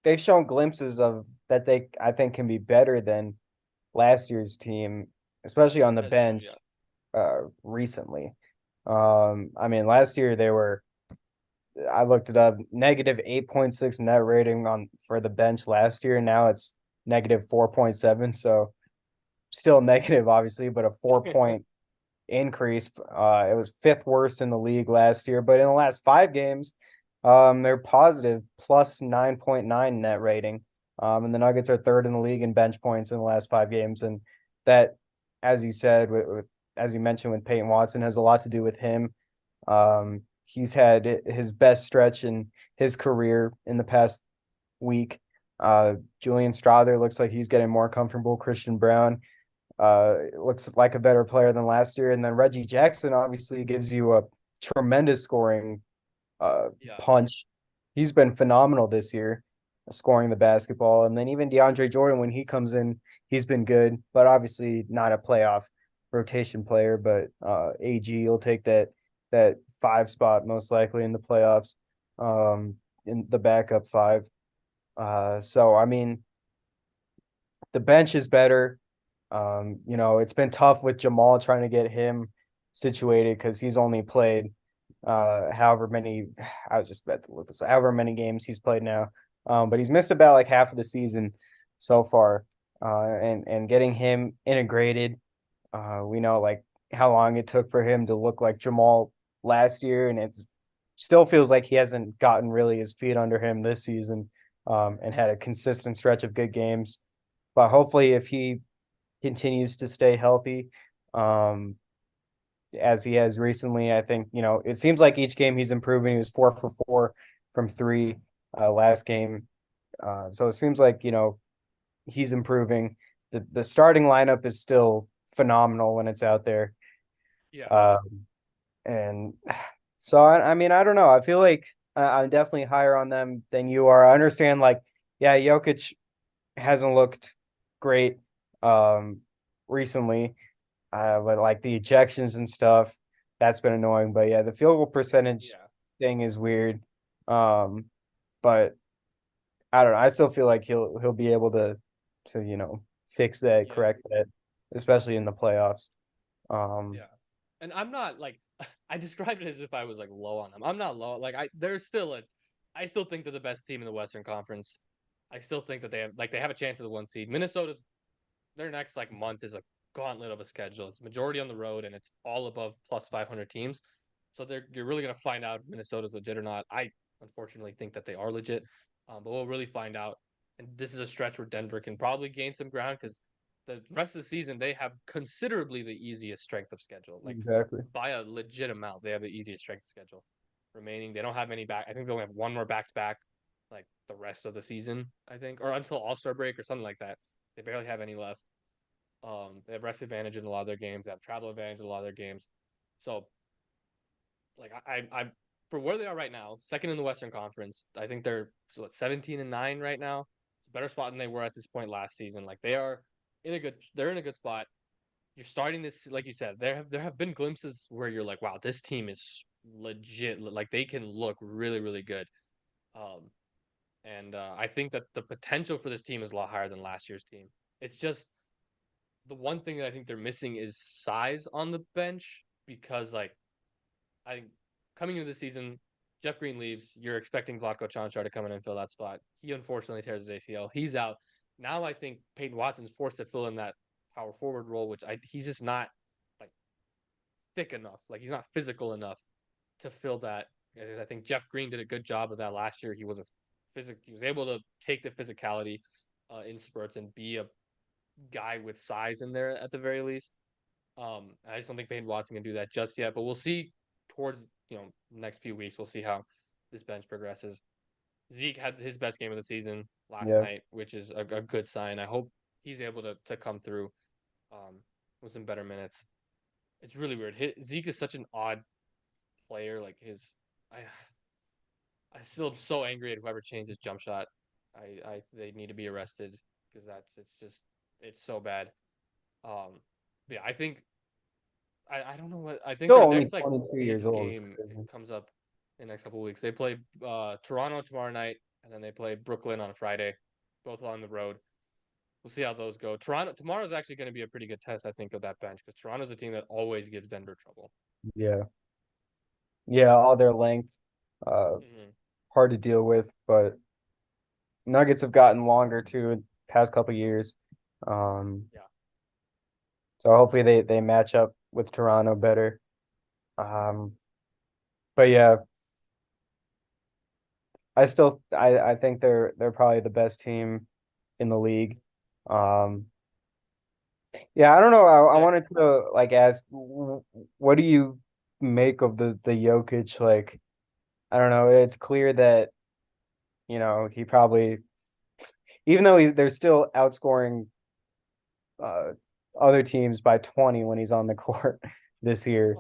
they've shown glimpses of that I think can be better than last year's team, especially on the That's true, bench, yeah. recently. I mean, last year I looked it up, negative 8.6 net rating on for the bench last year. Now it's negative 4.7. So still negative, obviously, but a 4 point increase. It was fifth worst in the league last year, but in the last 5 games, they're positive plus 9.9 net rating. And the Nuggets are third in the league in bench points in the last 5 games. And that, as you said, as you mentioned with Peyton Watson, has a lot to do with him. He's had his best stretch in his career in the past week. Julian Strawther looks like he's getting more comfortable. Christian Brown looks like a better player than last year. And then Reggie Jackson obviously gives you a tremendous scoring uh, Yeah, punch. He's been phenomenal this year, scoring the basketball. And then even DeAndre Jordan, when he comes in, he's been good, but obviously not a playoff rotation player. But AG will take that 5 spot most likely in the playoffs, in the backup five. So I mean, the bench is better. It's been tough with Jamal trying to get him situated because he's only played however many I was just about to look this however many games he's played now. But he's missed about like half of the season so far. And getting him integrated, we know like how long it took for him to look like Jamal last year, and it still feels like he hasn't gotten really his feet under him this season, and had a consistent stretch of good games. But hopefully, if he continues to stay healthy, um, as he has recently, I think it seems like each game he's improving. He was 4 for 4 from three last game, so it seems like he's improving. The starting lineup is still phenomenal when it's out there, yeah, um, and so I mean I don't know. I feel like I'm definitely higher on them than you are. I understand like yeah, Jokic hasn't looked great recently. But like the ejections and stuff, that's been annoying. But yeah, the field goal percentage yeah, thing is weird. Um, but I don't know. I still feel like he'll be able to fix that, yeah, correct that, especially in the playoffs. Um, yeah. And I'm not like I described it as if I was like low on them. I'm not low. Like there's still a I still think they're the best team in the Western Conference. I still think that they have a chance of the 1 seed. Minnesota's their next like month is a gauntlet of a schedule. It's majority on the road and it's all above plus 500 teams. So you're really gonna find out if Minnesota's legit or not. I unfortunately think that they are legit, but we'll really find out. And this is a stretch where Denver can probably gain some ground because the rest of the season they have considerably the easiest strength of schedule. Like exactly. by a legit amount, they have the easiest strength of schedule remaining. They don't have many back. I think they only have one more back to back, like the rest of the season. I think, or until All Star break or something like that. They barely have any left. They have rest advantage in a lot of their games. They have travel advantage in a lot of their games. So, like, for where they are right now, second in the Western Conference. I think they're 17-9 right now. It's a better spot than they were at this point last season. Like, they're in a good spot. You're starting to see, like you said, there have been glimpses where you're like, wow, this team is legit. Like, they can look really, really good. Um, and I think that the potential for this team is a lot higher than last year's team. It's just the one thing that I think they're missing is size on the bench because like I think coming into the season, Jeff Green leaves. You're expecting Vlatko Čančar to come in and fill that spot. He unfortunately tears his ACL. He's out. Now I think Peyton Watson's forced to fill in that power forward role, which he's just not like thick enough. Like he's not physical enough to fill that. I think Jeff Green did a good job of that last year. He was able to take the physicality in spurts and be a guy with size in there at the very least. I just don't think Peyton Watson can do that just yet, but we'll see towards next few weeks. We'll see how this bench progresses. Zeke had his best game of the season last Yeah. night, which is a good sign. I hope he's able to come through with some better minutes. It's really weird. Zeke is such an odd player. Like I still am so angry at whoever changed his jump shot. They need to be arrested because it's so bad. Um, yeah, I think I don't know what I think Still their only next like 22 years big old. It's game crazy. comes up in the next couple of weeks. They play Toronto tomorrow night, and then they play Brooklyn on Friday, both on the road. We'll see how those go. Toronto tomorrow is actually going to be a pretty good test, I think, of that bench because Toronto's a team that always gives Denver trouble. Yeah. Yeah, all their length, uh, Hmm. hard to deal with, but Nuggets have gotten longer too in the past couple years. Um, Yeah, so hopefully they match up with Toronto better. Um, but yeah, I think they're probably the best team in the league. Um, yeah, I don't know. I Yeah. wanted to like ask, what do you make of the Jokic? Like, I don't know. It's clear that he probably, even though they're still outscoring uh other teams by 20 when he's on the court this year.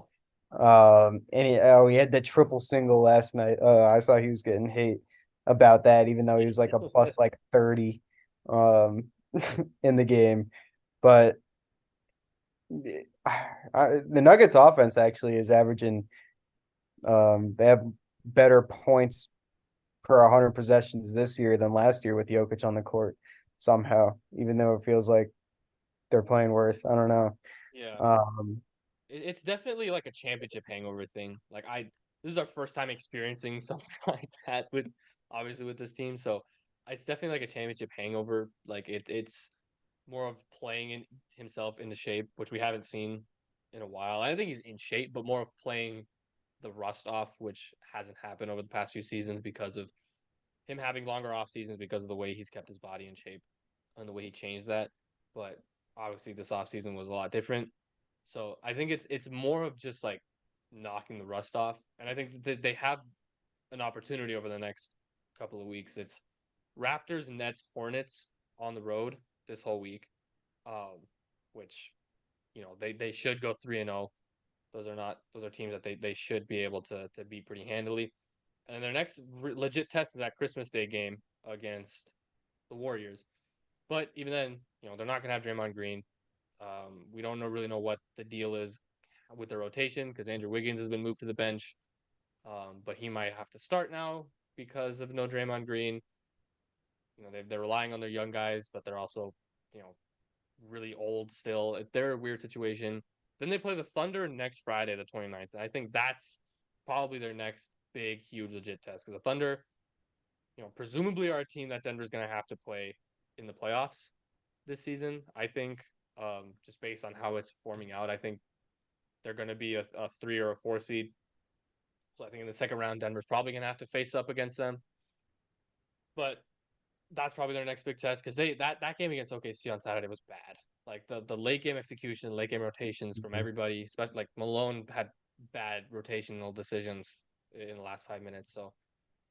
And he had the triple single last night. I saw he was getting hate about that, even though he was like a plus like 30 um in the game. But the Nuggets offense actually is averaging they have better points per 100 possessions this year than last year with Jokic on the court somehow, even though it feels like they're playing worse. I don't know. Yeah. Um, It's definitely like a championship hangover thing. This is our first time experiencing something like that with obviously with this team. So it's definitely like a championship hangover. It's more of playing himself into shape, which we haven't seen in a while. I don't think he's in shape, but more of playing the rust off, which hasn't happened over the past few seasons because of him having longer off seasons because of the way he's kept his body in shape and the way he changed that. But obviously this off season was a lot different. So I think it's more of just like knocking the rust off. And I think that they have an opportunity over the next couple of weeks. It's Raptors, Nets, Hornets on the road this whole week. Um, which, they should go 3-0. Those are teams that they should be able to beat pretty handily. And their next legit test is that Christmas Day game against the Warriors. But even then, they're not going to have Draymond Green. We don't really know what the deal is with the rotation because Andrew Wiggins has been moved to the bench. But he might have to start now because of no Draymond Green. They're relying on their young guys, but they're also, you know, really old still. They're a weird situation. Then they play the Thunder next Friday, the 29th. And I think that's probably their next big, huge, legit test because the Thunder, presumably are a team that Denver's going to have to play in the playoffs this season. I think, just based on how it's forming out, I think they're going to be a 3 or a 4 seed. So I think in the second round, Denver's probably going to have to face up against them. But that's probably their next big test because that game against OKC on Saturday was bad. Like the late game execution, late game rotations from everybody, especially like Malone had bad rotational decisions in the last 5 minutes. So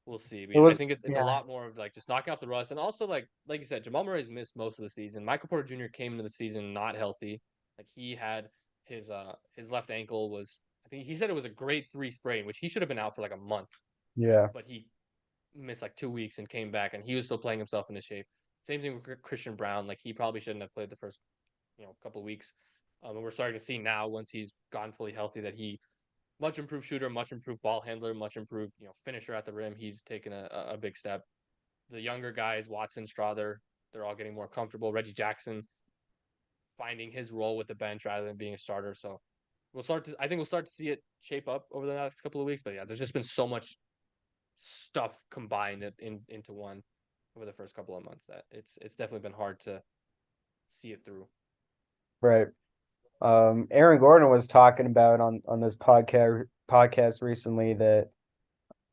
we'll see. But it yeah, I was think it's a yeah, lot more of like just knocking off the rust, and also like you said, Jamal Murray's missed most of the season. Michael Porter Jr. came into the season not healthy. Like he had his left ankle was, I think he said it was a grade 3 sprain, which he should have been out for like a month, yeah. but he missed like 2 weeks and came back, and he was still playing himself into shape. Same thing with Christian Brown. Like he probably shouldn't have played the first couple of weeks. And we're starting to see now once he's gone fully healthy that he much improved shooter, much improved ball handler, much improved finisher at the rim. He's taken a big step. The younger guys, Watson, Strother, they're all getting more comfortable. Reggie Jackson finding his role with the bench rather than being a starter. So I think we'll start to see it shape up over the next couple of weeks. But yeah, there's just been so much stuff combined into one over the first couple of months that it's definitely been hard to see it through. Right. Aaron Gordon was talking about on this podcast recently that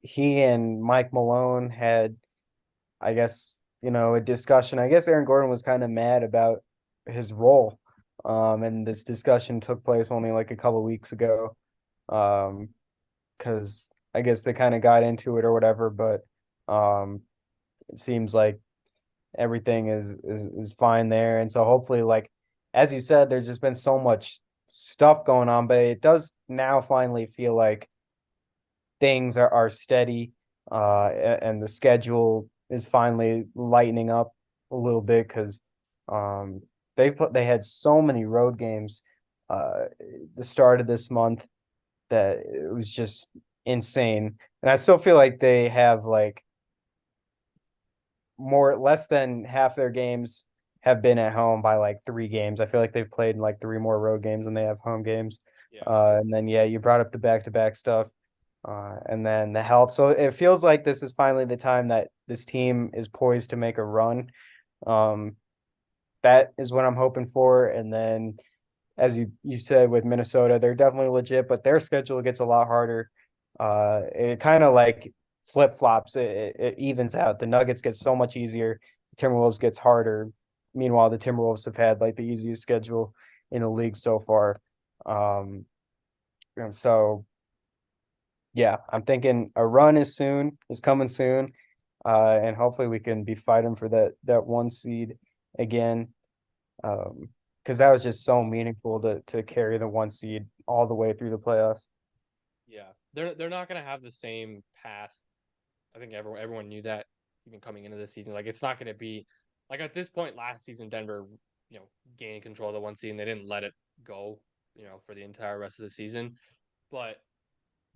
he and Mike Malone had, I guess, a discussion. I guess Aaron Gordon was kind of mad about his role. And this discussion took place only like a couple weeks ago. Because I guess they kind of got into it or whatever, but it seems like everything is fine there. And so hopefully, like as you said, there's just been so much stuff going on, but it does now finally feel like things are steady, and the schedule is finally lightening up a little bit because um they had so many road games the start of this month that it was just insane. And I still feel like they have like less than half their games have been at home by like 3 games. I feel like they've played in like 3 more road games than they have home games. Yeah. And then yeah, you brought up the back-to-back stuff. And then the health. So it feels like this is finally the time that this team is poised to make a run. Um, that is what I'm hoping for. And then as you said with Minnesota, they're definitely legit, but their schedule gets a lot harder. It kind of like flip flops. It evens out. The Nuggets get so much easier. The Timberwolves gets harder. Meanwhile, the Timberwolves have had like the easiest schedule in the league so far. And so yeah, I'm thinking a run is coming soon. And hopefully we can be fighting for that one seed again. Because that was just so meaningful to carry the one seed all the way through the playoffs. Yeah, they're not gonna have the same path. I think everyone knew that even coming into the season. Like it's not gonna be like at this point last season, Denver, gained control of the one seed and they didn't let it go, for the entire rest of the season. But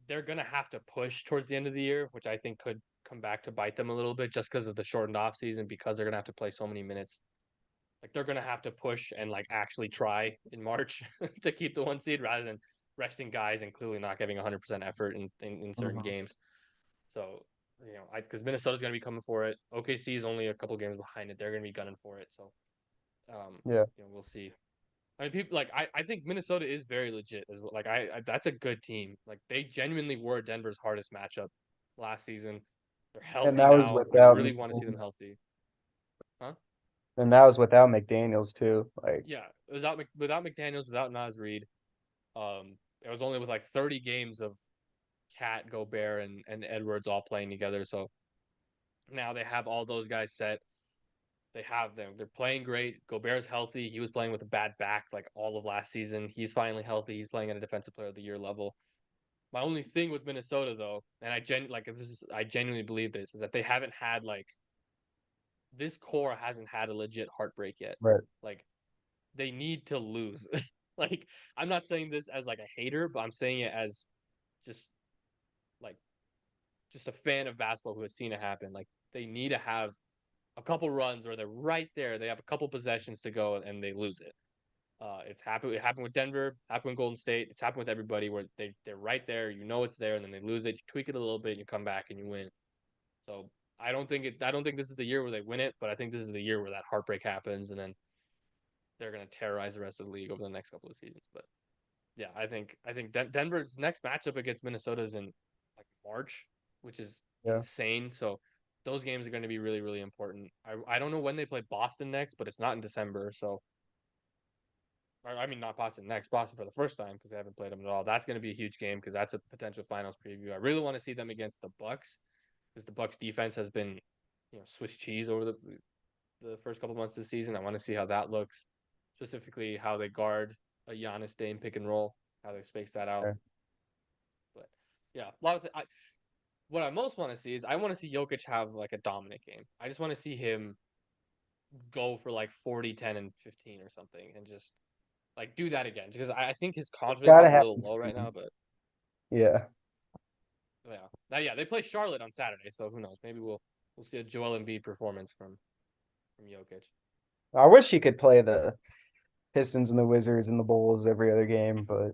they're gonna have to push towards the end of the year, which I think could come back to bite them a little bit just because of the shortened off season, because they're gonna have to play so many minutes. Like they're gonna have to push and like actually try in March to keep the one seed rather than resting guys and clearly not giving 100% effort in certain Mhm. games. So, because Minnesota's going to be coming for it. OKC is only a couple games behind it. They're going to be gunning for it. So, Yeah, we'll see. I mean, people like I think Minnesota is very legit as well. Like I that's a good team. Like they genuinely were Denver's hardest matchup last season. They're and healthy that was now. I without really want to see them healthy. Huh? McDaniels too. Like, Yeah, without McDaniels, without Nas Reed. It was only with like 30 games of Cat, Gobert, and Edwards all playing together. So now they have all those guys set. They have them. They're playing great. Gobert's healthy. He was playing with a bad back like all of last season. He's finally healthy. He's playing at a defensive player of the year level. My only thing with Minnesota though, and I genuinely believe this, is that they haven't had like this core hasn't had a legit heartbreak yet. right. Like they need to lose. Like I'm not saying this as like a hater, but I'm saying it as just like just a fan of basketball who has seen it happen. Like they need to have a couple runs where they're right there. They have a couple possessions to go and they lose it. It's happened. It happened with Denver. Happened with Golden State. It's happened with everybody where they're right there. You know it's there, and then they lose it. You tweak it a little bit, and you come back and you win. So I don't think this is the year where they win it, but I think this is the year where that heartbreak happens, and then they're gonna terrorize the rest of the league over the next couple of seasons. But yeah, I think Denver's next matchup against Minnesota is in like March, which is Yeah, insane. So those games are going to be really really important. I don't know when they play Boston next, but it's not in December. So or, I mean not Boston next, Boston for the first time because they haven't played them at all. That's going to be a huge game because that's a potential finals preview. I really want to see them against the Bucks because the Bucks defense has been Swiss cheese over the first couple months of the season. I want to see how that looks, specifically how they guard a Giannis Dame pick and roll, how they space that out. yeah. But yeah, a lot of what I most want to see is I want to see Jokic have like a dominant game. I just want to see him go for like 40, 10, and 15 or something and just like do that again because I think his confidence Gotta is a little happen low right now. soon. But Yeah. yeah, yeah, they play Charlotte on Saturday, so who knows? Maybe we'll see a Joel Embiid performance from Jokic. I wish he could play the Pistons and the Wizards and the Bulls every other game, but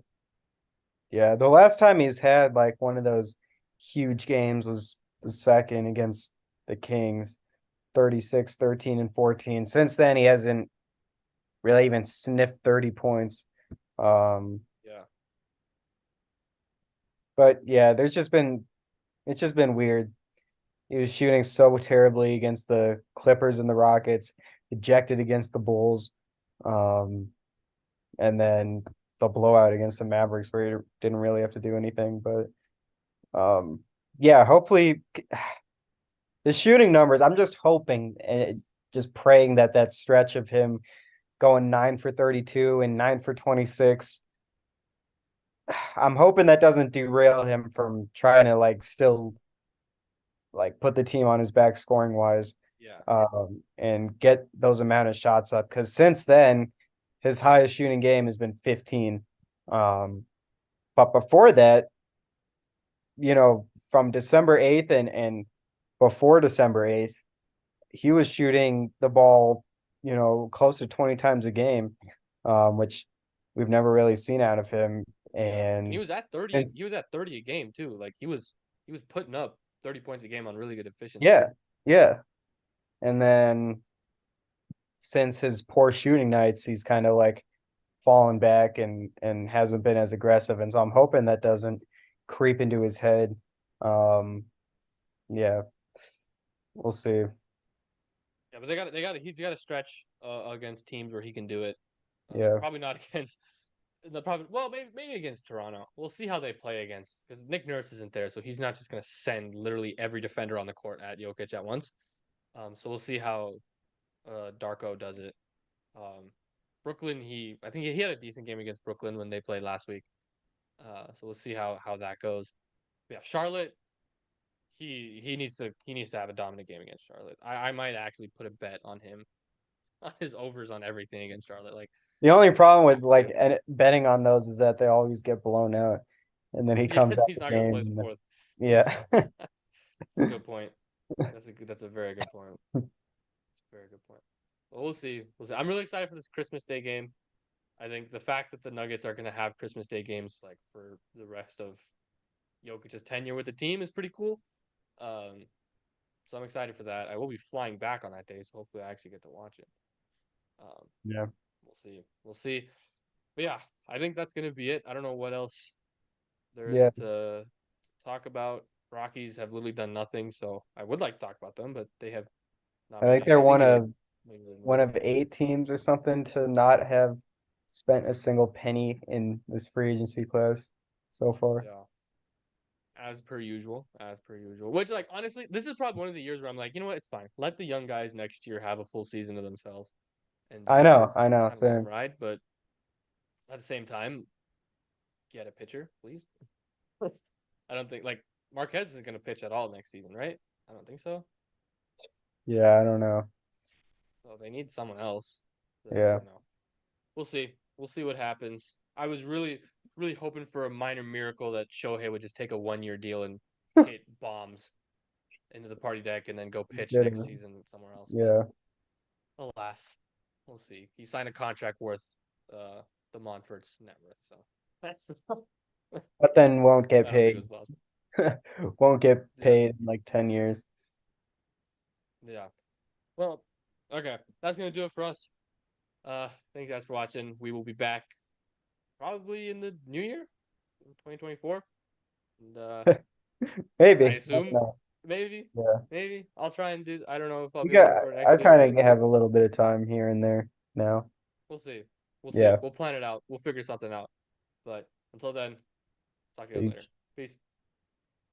yeah, the last time he's had like one of those huge games was the second against the Kings, 36, 13, and 14. Since then, he hasn't really even sniffed 30 points. Um, Yeah, but yeah, it's just been weird. He was shooting so terribly against the Clippers and the Rockets, ejected against the Bulls, um, and then the blowout against the Mavericks where he didn't really have to do anything. But yeah, hopefully the shooting numbers. I'm just hoping and just praying that that stretch of him going 9 for 32 and 9 for 26. I'm hoping that doesn't derail him from trying to like still like put the team on his back scoring wise, yeah, and get those amount of shots up. Because since then, his highest shooting game has been 15. Um, but before that, from December 8th and before December 8th, he was shooting the ball, close to 20 times a game, which we've never really seen out of him. yeah. And And he was at 30 a game too. Like he was putting up 30 points a game on really good efficiency. yeah, yeah. And then since his poor shooting nights, he's kind of like fallen back and hasn't been as aggressive, and so I'm hoping that doesn't creep into his head. Um, yeah, we'll see. Yeah, but he's got to stretch against teams where he can do it. Yeah, Probably not against the probably well maybe against Toronto. We'll see how they play against because Nick Nurse isn't there, so he's not just gonna send literally every defender on the court at Jokic at once. So we'll see how Darko does it. Um, Brooklyn, I think he had a decent game against Brooklyn when they played last week. So we'll see how that goes. But yeah, Charlotte, he needs to have a dominant game against Charlotte. I might actually put a bet on him on his overs on everything against Charlotte. Like the only problem with sweep like them. betting on those is that they always get blown out, and then he Yeah, comes out he's the not gonna play the game. fourth. Yeah, It's a good point. That's a very good point. It's a very good point. Well, we'll see. We'll see. I'm really excited for this Christmas Day game. I think the fact that the Nuggets are going to have Christmas Day games like for the rest of Jokic's tenure with the team is pretty cool. Um, so I'm excited for that. I will be flying back on that day, so hopefully I actually get to watch it. Um, yeah, we'll see. We'll see. But yeah, I think that's going to be it. I don't know what else there is yeah. to talk about. Rockies have literally done nothing, so I would like to talk about them, but they have not I made think a they're singular one move. of 8 teams or something to not have spent a single penny in this free agency class so far. Yeah, as per usual, as per usual. Which, like, honestly, this is probably one of the years where I'm like, you know what, it's fine. Let the young guys next year have a full season to themselves and just I know, kind of let them same. ride. But at the same time, get a pitcher, please. I don't think like Marquez isn't going to pitch at all next season, right? I don't think so. Yeah, I don't know. So they need someone else. But I Yeah. don't know. We'll see. We'll see what happens. I was really hoping for a minor miracle that Shohei would just take a 1 year deal and hit bombs into the party deck and then go pitch Yeah. next season somewhere else. But Yeah. alas, we'll see. He signed a contract worth uh the Montfort's net worth, so that's But then won't get I don't think it was paid. possible. Won't get Yeah, paid in like 10 years. yeah. Well, okay, that's gonna do it for us. Thanks guys for watching. We will be back probably in the new year, 2024. And I Maybe. I don't assume know. maybe, Yeah. maybe I'll try and do. I don't know if I'll You be able to got record I next week, kind but of have a little bit of time here and there now. we'll see. We'll see. Yeah. We'll plan it out. We'll figure something out. But until then, talk to you guys later. Peace.